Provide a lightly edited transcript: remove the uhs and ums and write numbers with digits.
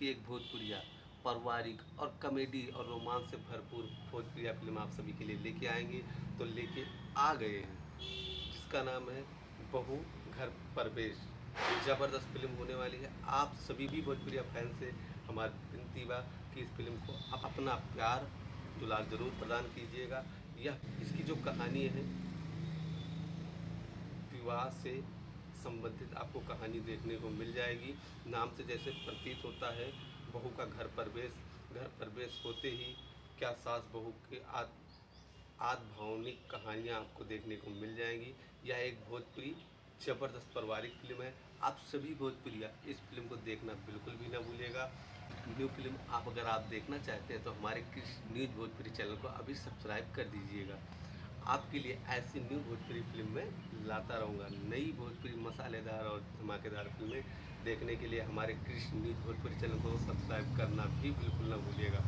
की एक भोजपुरिया पारिवारिक और कॉमेडी और रोमांस से भरपूर भोजपुरिया फिल्म आप सभी के लिए लेके आएंगे। तो लेके आ गए हैं, जिसका नाम है बहू घर प्रवेश। ज़बरदस्त फिल्म होने वाली है। आप सभी भी भोजपुरिया फैन से हमारी विनती बा कि इस फिल्म को आप अपना प्यार दुलार जरूर प्रदान कीजिएगा। यह इसकी जो कहानी है, विवाह से संबंधित आपको कहानी देखने को मिल जाएगी। नाम से जैसे प्रतीत होता है, बहू का घर प्रवेश। घर प्रवेश होते ही क्या सास बहू के आद भावनिक कहानियाँ आपको देखने को मिल जाएंगी। यह एक भोजपुरी ज़बरदस्त पारिवारिक फिल्म है। आप सभी भोजपुरिया इस फिल्म को देखना बिल्कुल भी ना भूलिएगा। न्यू फिल्म अगर आप देखना चाहते हैं तो हमारे कृष न्यूज भोजपुरी चैनल को अभी सब्सक्राइब कर दीजिएगा। आपके लिए ऐसी न्यू भोजपुरी फिल्म में लाता रहूँगा। नई भोजपुरी मसालेदार और धमाकेदार फिल्में देखने के लिए हमारे कृष न्यूज भोजपुरी चैनल को सब्सक्राइब करना भी बिल्कुल ना भूलिएगा।